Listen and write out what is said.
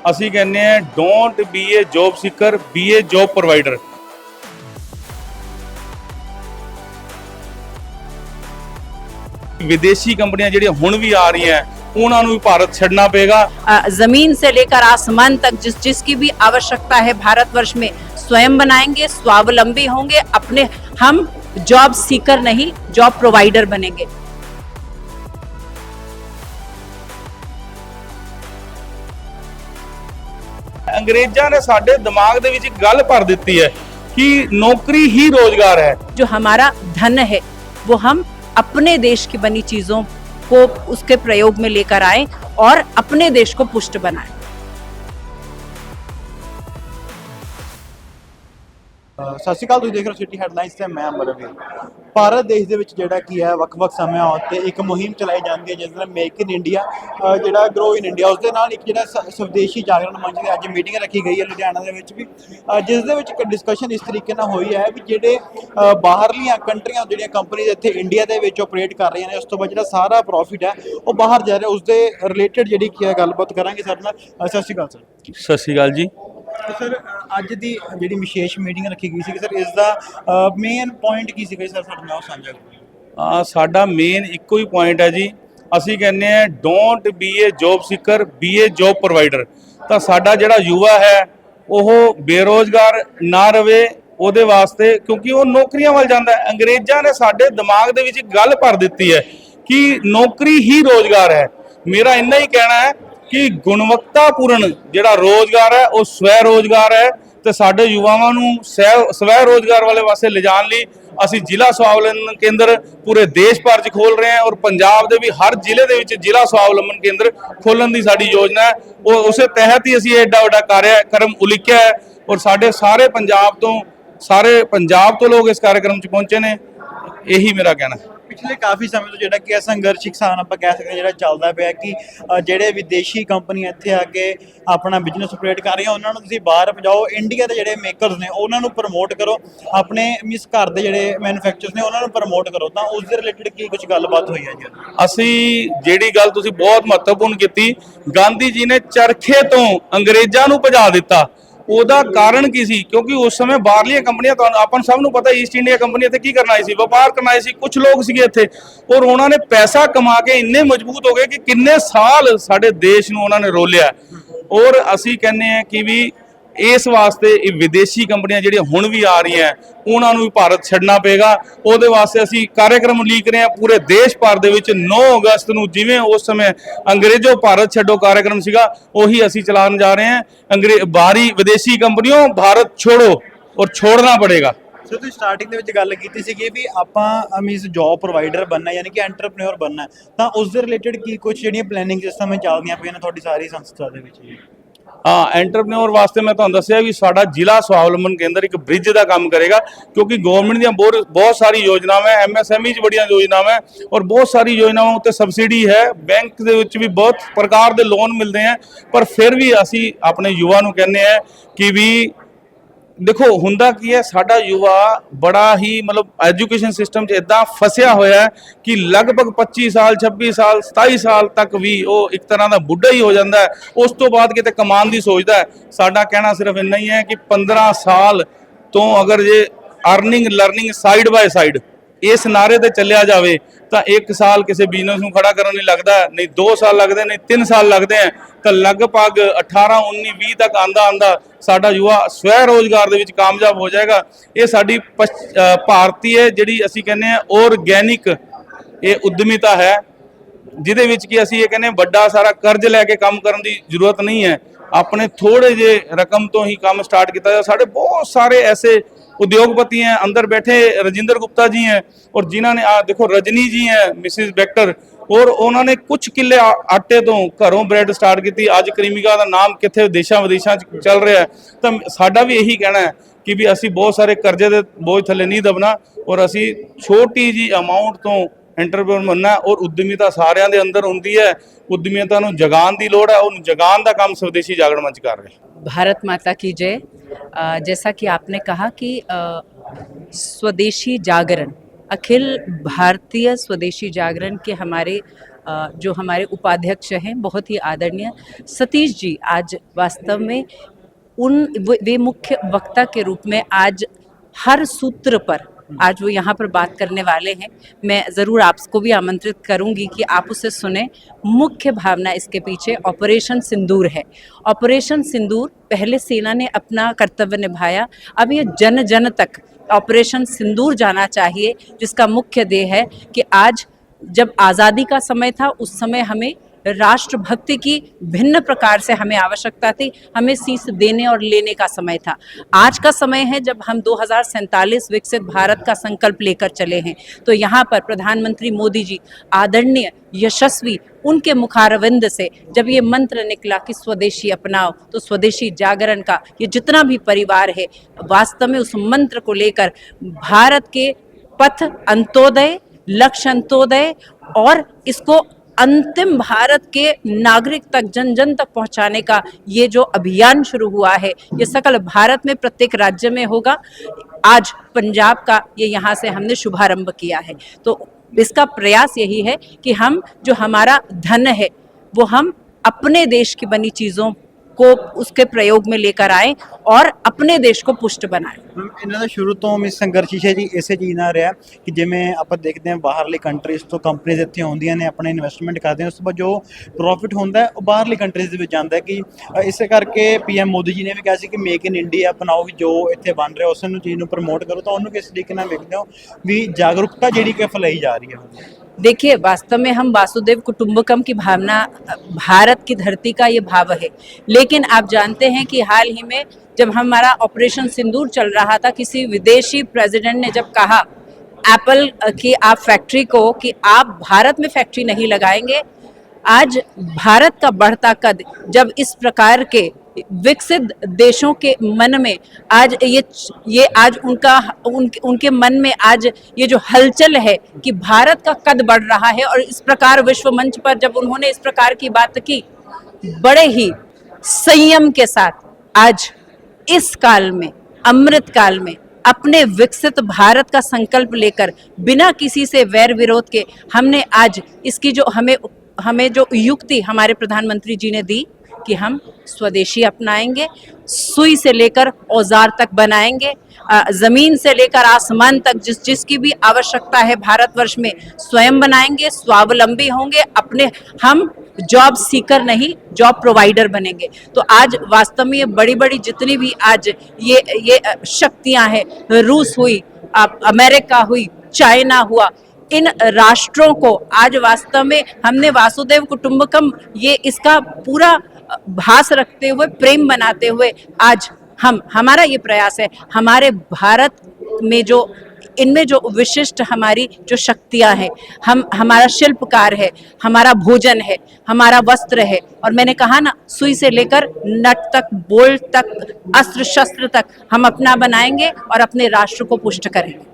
ਅਸੀਂ ਕਹਿੰਦੇ ਆ don't B A job Sikar, B A job provider. विदेशी कंपनियां ਜਿਹੜੀਆਂ ਹੁਣ ਵੀ ਆ ਰਹੀਆਂ ਉਹਨਾਂ ਨੂੰ ਵੀ ਭਾਰਤ ਛੱਡਣਾ ਪਏਗਾ। जमीन से लेकर आसमान तक जिसकी भी आवश्यकता है भारतवर्ष में स्वयं बनाएंगे, स्वावलंबी होंगे अपने। हम जॉब सीकर नहीं, जॉब प्रोवाइडर बनेंगे। अंग्रेजां ने साडे दिमाग दे विच गल भर दित्ती है कि नौकरी ही रोजगार है। जो हमारा धन है वो हम अपने देश की बनी चीजों को उसके प्रयोग में लेकर आए और अपने देश को पुष्ट बनाएं। ਸਤਿ ਸ਼੍ਰੀ ਅਕਾਲ, ਤੁਸੀਂ ਦੇਖ ਰਹੇ ਹੋ ਸਿਟੀ ਹੈਡਲਾਈਨਸ ਤੇ ਮੈਂ ਅਮਰਵੀਰ। ਭਾਰਤ ਦੇਸ਼ ਦੇ ਵਿੱਚ ਜਿਹੜਾ ਕੀ ਹੈ ਵੱਖ-ਵੱਖ ਸਮਿਆਂ ਉੱਤੇ ਇੱਕ ਮੁਹਿੰਮ ਚਲਾਈ ਜਾਂਦੀ ਹੈ ਜਿਸ ਨਾਲ ਮੇਕ ਇਨ ਇੰਡੀਆ ਜਿਹੜਾ ਗਰੋ ਇਨ ਇੰਡੀਆ, ਉਸ ਦੇ ਨਾਲ ਇੱਕ ਜਿਹੜਾ ਸਵਦੇਸ਼ੀ ਜਾਗਰਣ ਮੰਚ ਦੀ ਅੱਜ ਮੀਟਿੰਗ ਰੱਖੀ ਗਈ ਹੈ ਲੁਧਿਆਣਾ ਦੇ ਵਿੱਚ ਵੀ, ਜਿਸ ਦੇ ਵਿੱਚ ਇੱਕ ਡਿਸਕਸ਼ਨ ਇਸ ਤਰੀਕੇ ਨਾਲ ਹੋਈ ਹੈ ਵੀ ਜਿਹੜੇ ਬਾਹਰਲੀਆਂ ਕੰਟਰੀਆਂ ਜਿਹੜੀਆਂ ਕੰਪਨੀਆਂ ਇੱਥੇ ਇੰਡੀਆ ਦੇ ਵਿੱਚ ਆਪਰੇਟ ਕਰ ਰਹੀਆਂ ਨੇ, ਉਸ ਤੋਂ ਬਾਅਦ ਜਿਹੜਾ ਸਾਰਾ ਪ੍ਰੋਫਿਟ ਹੈ ਉਹ ਬਾਹਰ ਜਾ ਰਿਹਾ, ਉਸ ਦੇ ਰਿਲੇਟਡ ਜਿਹੜੀ ਕੀ ਹੈ ਗੱਲਬਾਤ ਕਰਾਂਗੇ ਸਾਡੇ ਨਾਲ। ਸਤਿ ਸ਼੍ਰੀ ਅਕਾਲ ਸਰ। ਸਤਿ ਸ਼੍ਰੀ ਅਕਾਲ ਜੀ। ਸਰ ਅੱਜ ਦੀ ਜਿਹੜੀ ਵਿਸ਼ੇਸ਼ ਮੀਟਿੰਗ ਰੱਖੀ ਗਈ ਸੀ ਸਰ, ਇਸ ਦਾ ਮੇਨ ਪੁਆਇੰਟ ਕੀ ਸੀਗਾ ਸਰ, ਸਾਡੇ ਨਾਲ ਸਾਂਝਾ ਕਰੋ। ਸਾਡਾ ਮੇਨ ਇੱਕੋ ਹੀ ਪੁਆਇੰਟ ਹੈ ਜੀ, ਅਸੀਂ ਕਹਿੰਦੇ ਆ don't B A job Sikar, B A job provider. ਤਾਂ ਸਾਡਾ ਜਿਹੜਾ ਯੁਵਾ ਹੈ ਉਹ ਬੇਰੋਜ਼ਗਾਰ ਨਾ ਰਵੇ ਉਹਦੇ ਵਾਸਤੇ, ਕਿਉਂਕਿ ਉਹ ਨੌਕਰੀਆਂ ਵੱਲ ਜਾਂਦਾ ਹੈ। ਅੰਗਰੇਜ਼ਾਂ ਨੇ ਸਾਡੇ ਦਿਮਾਗ ਦੇ ਵਿੱਚ ਗੱਲ ਭਰ ਦਿੱਤੀ ਹੈ ਕਿ ਨੌਕਰੀ ਹੀ ਰੋਜ਼ਗਾਰ ਹੈ। ਮੇਰਾ ਇੰਨਾ ਹੀ ਕਹਿਣਾ ਹੈ ਕਿ ਗੁਣਵੱਤਾਪੂਰਨ ਜਿਹੜਾ ਰੋਜ਼ਗਾਰ ਹੈ ਉਹ ਸਵੈ ਰੋਜ਼ਗਾਰ ਹੈ, ਤੇ ਸਾਡੇ ਯੁਵਾਵਾਂ ਨੂੰ ਸਵੈ ਰੋਜ਼ਗਾਰ ਵਾਲੇ ਪਾਸੇ ਲਿਜਾਣ ਲਈ ਅਸੀਂ ਜ਼ਿਲ੍ਹਾ ਸਵਾਵਲੰਬਨ ਕੇਂਦਰ ਪੂਰੇ ਦੇਸ਼ ਭਰ 'ਚ ਖੋਲ ਰਹੇ ਹਾਂ, ਔਰ ਪੰਜਾਬ ਦੇ ਵੀ ਹਰ ਜ਼ਿਲ੍ਹੇ ਦੇ ਵਿੱਚ ਜ਼ਿਲ੍ਹਾ ਸਵਾਵਲੰਬਨ ਕੇਂਦਰ ਖੋਲਣ ਦੀ ਸਾਡੀ ਯੋਜਨਾ ਹੈ। ਉਹ ਉਸੇ ਤਹਿਤ ਹੀ ਅਸੀਂ ਐਡਾ ਵੱਡਾ ਕਾਰਜਕ੍ਰਮ ਉਲੀਕਿਆ ਹੈ, ਔਰ ਸਾਡੇ ਸਾਰੇ ਪੰਜਾਬ ਤੋਂ ਲੋਕ ਇਸ ਕਾਰਜਕ੍ਰਮ 'ਚ ਪਹੁੰਚੇ ਨੇ। ਇਹੀ ਮੇਰਾ ਕਹਿਣਾ ਹੈ। ਪਿਛਲੇ ਕਾਫੀ ਸਮੇਂ ਤੋਂ ਜਿਹੜਾ ਕਿ ਸੰਘਰਸ਼ ਕਿਸਾਨ ਆਪਾਂ ਕਹਿ ਸਕਦੇ ਜਿਹੜਾ ਚੱਲਦਾ ਪਿਆ ਕਿ ਜਿਹੜੇ ਵਿਦੇਸ਼ੀ ਕੰਪਨੀਆਂ ਇੱਥੇ ਆ ਕੇ ਆਪਣਾ ਬਿਜ਼ਨਸ ਆਪਰੇਟ ਕਰ ਰਹੀਆਂ ਉਹਨਾਂ ਨੂੰ ਤੁਸੀਂ ਬਾਹਰ ਭਜਾਓ, ਇੰਡੀਆ ਦੇ ਜਿਹੜੇ ਮੇਕਰਸ ਨੇ ਉਹਨਾਂ ਨੂੰ ਪ੍ਰਮੋਟ ਕਰੋ, ਆਪਣੇ ਮਿਸ ਘਰ ਦੇ ਜਿਹੜੇ ਮੈਨੂਫੈਕਚਰਰਸ ਨੇ ਉਹਨਾਂ ਨੂੰ ਪ੍ਰਮੋਟ ਕਰੋ। ਤਾਂ ਉਸ ਦੇ ਰਿਲੇਟਡ ਕੀ ਕੁਝ ਗੱਲਬਾਤ ਹੋਈ ਹੈ ਜੀ? ਅਸੀਂ ਜਿਹੜੀ ਗੱਲ ਤੁਸੀਂ ਬਹੁਤ ਮਹੱਤਵਪੂਰਨ ਕੀਤੀ, ਗਾਂਧੀ ਜੀ ਨੇ ਚਰਖੇ ਤੋਂ ਅੰਗਰੇਜ਼ਾਂ ਨੂੰ ਭਜਾ ਦਿੱਤਾ। ਉਹਦਾ ਕਾਰਨ ਕੀ ਸੀ? ਕਿਉਂਕਿ ਉਸ ਸਮੇਂ ਬਾਹਰਲੀਆਂ ਕੰਪਨੀਆਂ, ਤੁਹਾਨੂੰ ਆਪਾਂ ਸਭ ਨੂੰ ਪਤਾ, ਈਸਟ ਇੰਡੀਆ ਕੰਪਨੀ ਇੱਥੇ ਕੀ ਕਰਨ ਆਈ ਸੀ? ਵਪਾਰ ਕਰਨ ਆਈ ਸੀ। ਕੁਝ ਲੋਕ ਸੀਗੇ ਇੱਥੇ, ਔਰ ਉਹਨਾਂ ਨੇ ਪੈਸਾ ਕਮਾ ਕੇ ਇੰਨੇ ਮਜ਼ਬੂਤ ਹੋ ਗਏ ਕਿ ਕਿੰਨੇ ਸਾਲ ਸਾਡੇ ਦੇਸ਼ ਨੂੰ ਉਹਨਾਂ ਨੇ ਰੋਲਿਆ। ਔਰ ਅਸੀਂ ਕਹਿੰਦੇ ਆ ਕਿ ਵੀ ਇਸ ਵਾਸਤੇ ਇਹ ਵਿਦੇਸ਼ੀ ਕੰਪਨੀਆਂ ਜਿਹੜੀਆਂ ਹੁਣ ਵੀ ਆ ਰਹੀਆਂ ਉਹਨਾਂ ਨੂੰ ਵੀ ਭਾਰਤ ਛੱਡਣਾ ਪਏਗਾ। ਉਹਦੇ ਵਾਸਤੇ ਅਸੀਂ ਕਾਰਜਕ੍ਰਮ ਲੀਕ ਰਹੇ ਹਾਂ ਪੂਰੇ ਦੇਸ਼ ਭਰ ਦੇ ਵਿੱਚ। 9 ਅਗਸਤ ਨੂੰ ਜਿਵੇਂ ਉਸ ਸਮੇਂ ਅੰਗਰੇਜ਼ੋ ਭਾਰਤ ਛੱਡੋ ਕਾਰਜਕ੍ਰਮ ਸੀਗਾ, ਉਹੀ ਅਸੀਂ ਚਲਾਉਣ ਜਾ ਰਹੇ ਹਾਂ। ਬਾਹਰੀ ਵਿਦੇਸ਼ੀ ਕੰਪਨੀਆਂ ਭਾਰਤ ਛੋੜੋ, ਔਰ ਛੋੜਨਾ ਪੜੇਗਾ। ਸੋ ਤੁਸੀਂ ਸਟਾਰਟਿੰਗ ਦੇ ਵਿੱਚ ਗੱਲ ਕੀਤੀ ਸੀਗੀ ਵੀ ਆਪਾਂ ਮੀਨਸ ਜੌਬ ਪ੍ਰੋਵਾਈਡਰ ਬਣਨਾ, ਯਾਨੀ ਕਿ ਐਂਟਰਪ੍ਰੈਨਿਓਰ ਬਣਨਾ, ਤਾਂ ਉਸ ਦੇ ਰਿਲੇਟਡ ਕੀ ਕੁਝ ਜਿਹੜੀਆਂ ਪਲੈਨਿੰਗ ਇਸ ਸਮੇਂ ਚੱਲਦੀਆਂ ਪਈਆਂ ਨੇ ਤੁਹਾਡੀ ਸਾਰੀ ਸੰਸਥਾ ਦੇ ਵਿੱਚ? ਐਂਟਰਪ੍ਰੈਨਿਓਰ ਵਾਸਤੇ ਮੈਂ ਤੁਹਾਨੂੰ ਦੱਸਿਆ ਵੀ ਸਾਡਾ ਜ਼ਿਲ੍ਹਾ ਸਵਾਵਲੰਬਨ ਕੇਂਦਰ ਇੱਕ ਬ੍ਰਿਜ ਦਾ ਕੰਮ ਕਰੇਗਾ, ਕਿਉਂਕਿ ਗਵਰਨਮੈਂਟ ਦੀਆਂ ਬਹੁਤ ਸਾਰੀ ਯੋਜਨਾਵਾਂ, MSME 'ਚ ਬੜੀਆਂ ਯੋਜਨਾਵਾਂ, ਔਰ ਬਹੁਤ ਸਾਰੀ ਯੋਜਨਾਵਾਂ ਉੱਤੇ ਸਬਸਿਡੀ ਹੈ। ਬੈਂਕ ਦੇ ਵਿੱਚ ਵੀ ਬਹੁਤ ਪ੍ਰਕਾਰ ਦੇ ਲੋਨ ਮਿਲਦੇ ਹੈ, ਪਰ ਫਿਰ ਵੀ ਅਸੀਂ ਆਪਣੇ ਯੁਵਾ ਨੂੰ ਕਹਿੰਦੇ ਆ ਕਿ ਵੀ ਦੇਖੋ ਹੁੰਦਾ ਕੀ ਹੈ, ਸਾਡਾ ਯੁਵਾ ਬੜਾ ਹੀ ਮਤਲਬ ਐਜੂਕੇਸ਼ਨ ਸਿਸਟਮ 'ਚ ਇਦਾਂ ਫਸਿਆ ਹੋਇਆ ਹੈ ਕਿ ਲਗਭਗ 25 ਸਾਲ 26 ਸਾਲ 27 ਸਾਲ ਤੱਕ ਵੀ ਉਹ ਇੱਕ ਤਰ੍ਹਾਂ ਦਾ ਬੁੱਢਾ ਹੀ ਹੋ ਜਾਂਦਾ ਹੈ। ਉਸ ਤੋਂ ਬਾਅਦ ਕਿਤੇ ਕਮਾਉਣ ਦੀ ਸੋਚਦਾ ਹੈ। ਸਾਡਾ ਕਹਿਣਾ ਸਿਰਫ ਇੰਨਾ ਹੀ ਹੈ ਕਿ 15 ਸਾਲ ਤੋਂ ਅਗਰ ਜੇ earning learning side by side ਇਸ ਨਾਰੇ ਤੇ ਚੱਲਿਆ ਜਾਵੇ ਤਾਂ 1 ਸਾਲ ਕਿਸੇ ਬਿਜ਼ਨਸ ਨੂੰ ਖੜਾ ਕਰਨ ਲਈ ਲੱਗਦਾ, ਨਹੀਂ 2 ਸਾਲ ਲੱਗਦੇ, ਨਹੀਂ 3 ਸਾਲ ਲੱਗਦੇ ਆ, ਤਾਂ ਲਗਭਗ 18 19 20 ਤੱਕ ਆਂਦਾ ਸਾਡਾ ਯੁਵਾ ਸਵੈ ਰੋਜ਼ਗਾਰ ਦੇ ਵਿੱਚ ਕਾਮਯਾਬ ਹੋ ਜਾਏਗਾ। ਇਹ ਸਾਡੀ ਭਾਰਤੀ ਜਿਹੜੀ ਅਸੀਂ ਕਹਿੰਦੇ ਆ ਆਰਗੈਨਿਕ ਇਹ ਉਦਮੀਤਾ ਹੈ, ਜਿਹਦੇ ਵਿੱਚ ਕਿ ਅਸੀਂ ਇਹ ਕਹਿੰਦੇ ਵੱਡਾ ਸਾਰਾ ਕਰਜ਼ ਲੈ ਕੇ ਕੰਮ ਕਰਨ ਦੀ ਜ਼ਰੂਰਤ ਨਹੀਂ ਹੈ। ਆਪਣੇ ਥੋੜੇ ਜਿਹੇ ਰਕਮ ਤੋਂ ਹੀ ਕੰਮ ਸਟਾर्ट ਕੀਤਾ ਜਾਏ। ਸਾਡੇ ਬਹੁਤ ਸਾਰੇ ऐसे उद्योगपति हैं, अंदर बैठे राजेंद्र गुप्ता जी हैं, और जिन्होंने देखो रजनी जी हैं, मिसिज बैक्टर, और उन्होंने कुछ किले आटे तो घरों ब्रैड स्टार्ट की। अज क्रीमिका का नाम कितने देशों विदेशों चल रहा है। तो साडा भी यही कहना है कि भी असी बहुत सारे कर्जे के बोझ थले नहीं दबना, और असी छोटी जी अमाउंट तो एंटरप्रेन्योर बनना, और उद्यमिता सारिਆਂ ਦੇ अंदर होंदी है। उद्यमिता ਨੂੰ जगान की लोड़ है, उन जगान का काम स्वदेशी जागरण मंच कर रहे हैं। भारत माता की जय। जैसा कि आपने कहा कि स्वदेशी जागरण, अखिल भारतीय स्वदेशी जागरण के हमारे जो हमारे उपाध्यक्ष हैं बहुत ही आदरणीय सतीश जी आज वास्तव में वे मुख्य वक्ता के रूप में आज हर सूत्र पर आज वो यहाँ पर बात करने वाले हैं। मैं ज़रूर आपको भी आमंत्रित करूंगी कि आप उसे सुने। मुख्य भावना इसके पीछे ऑपरेशन सिंदूर है। ऑपरेशन सिंदूर पहले सेना ने अपना कर्तव्य निभाया, अब ये जन जन तक ऑपरेशन सिंदूर जाना चाहिए, जिसका मुख्य ध्येय है कि आज जब आज़ादी का समय था उस समय हमें राष्ट्रभक्ति की भिन्न प्रकार से हमें आवश्यकता थी, हमें शीश देने और लेने का समय था। आज का समय है जब हम 2047 विकसित भारत का संकल्प लेकर चले हैं। तो यहाँ पर प्रधानमंत्री मोदी जी आदरणीय यशस्वी उनके मुखारविंद से जब ये मंत्र निकला कि स्वदेशी अपनाओ, तो स्वदेशी जागरण का ये जितना भी परिवार है वास्तव में उस मंत्र को लेकर भारत के पथ अंत्योदय, लक्ष्य अंत्योदय और इसको अंतिम भारत के नागरिक तक जन जन तक पहुंचाने का ये जो अभियान शुरू हुआ है, ये सकल भारत में प्रत्येक राज्य में होगा। आज पंजाब का ये यहाँ से हमने शुभारंभ किया है। तो इसका प्रयास यही है कि हम जो हमारा धन है वो हम अपने देश की बनी चीज़ों को उसके प्रयोग में लेकर आए और अपने देश को ਪੁਸ਼ਟ ਬਣਾਏ। ਇਹਨਾਂ ਦਾ ਸ਼ੁਰੂ ਤੋਂ ਵੀ ਸੰਘਰਸ਼ ਹੈ ਜੀ ਇਸੇ ਚੀਜ਼ ਨਾਲ ਰਿਹਾ ਕਿ ਜਿਵੇਂ ਆਪਾਂ ਦੇਖਦੇ ਹਾਂ ਬਾਹਰਲੀ ਕੰਟਰੀਜ਼ ਤੋਂ ਕੰਪਨੀਆਂ ਇੱਥੇ ਆਉਂਦੀਆਂ ਨੇ, ਆਪਣੇ ਇਨਵੈਸਟਮੈਂਟ ਕਰਦੇ ਨੇ, ਉਸ ਤੋਂ ਬਾਅਦ ਜੋ ਪ੍ਰੋਫਿਟ ਹੁੰਦਾ ਹੈ ਉਹ ਬਾਹਰਲੀ ਕੰਟਰੀਜ਼ ਦੇ ਵਿੱਚ ਜਾਂਦਾ ਹੈ ਕਿ ਇਸੇ ਕਰਕੇ ਪੀਐਮ ਮੋਦੀ ਜੀ ਨੇ ਵੀ ਕਿਹਾ ਸੀ ਕਿ ਮੇਕ ਇਨ ਇੰਡੀਆ ਅਪਣਾਓ, ਵੀ ਜੋ ਇੱਥੇ ਬਣ ਰਿਹਾ ਉਸ ਨੂੰ ਚੀਜ਼ ਨੂੰ ਪ੍ਰਮੋਟ ਕਰੋ। ਤਾਂ ਉਹਨੂੰ ਕਿਸ ਤਰੀਕੇ ਨਾਲ ਵੇਖਦੇ ਹੋ ਵੀ ਜਾਗਰੂਕਤਾ ਜਿਹੜੀ ਕਿ ਫੈਲਾਈ ਜਾ ਰਹੀ ਹੈ? देखिए, वास्तव में हम वासुदेव कुटुंबकम की भावना, भारत की धरती का ये भाव है। लेकिन आप जानते हैं कि हाल ही में जब हमारा ऑपरेशन सिंदूर चल रहा था, किसी विदेशी प्रेसिडेंट ने जब कहा एप्पल की आप फैक्ट्री को कि आप भारत में फैक्ट्री नहीं लगाएंगे, आज भारत का बढ़ता कद जब इस प्रकार के विकसित देशों के मन में आज ये आज उनके मन में आज ये जो हलचल है कि भारत का कद बढ़ रहा है, और इस प्रकार विश्व मंच पर जब उन्होंने इस प्रकार की बात की बड़े ही संयम के साथ, आज इस काल में, अमृत काल में अपने विकसित भारत का संकल्प लेकर बिना किसी से वैर विरोध के हमने आज इसकी जो हमें जो युक्ति हमारे प्रधानमंत्री जी ने दी कि हम स्वदेशी अपनाएंगे, सुई से लेकर औजार तक बनाएंगे, जमीन से लेकर आसमान तक जिसकी भी आवश्यकता है भारतवर्ष में स्वयं बनाएंगे, स्वावलंबी होंगे, अपने हम जॉब सीकर नहीं जॉब प्रोवाइडर बनेंगे। तो आज वास्तव में ये बड़ी बड़ी जितनी भी आज ये शक्तियां हैं, रूस हुई, अमेरिका हुई, चाइना हुआ, इन राष्ट्रों को आज वास्तव में हमने वासुदेव कुटुंबकम ये इसका पूरा भास रखते हुए, प्रेम बनाते हुए आज हमारा ये प्रयास है, हमारे भारत में जो इनमें जो विशिष्ट हमारी जो शक्तियां हैं, हमारा शिल्पकार है, हमारा भोजन है, हमारा वस्त्र है, और मैंने कहा ना सुई से लेकर नट तक, बोल्ट तक, अस्त्र शस्त्र तक हम अपना बनाएंगे और अपने राष्ट्र को पुष्ट करेंगे।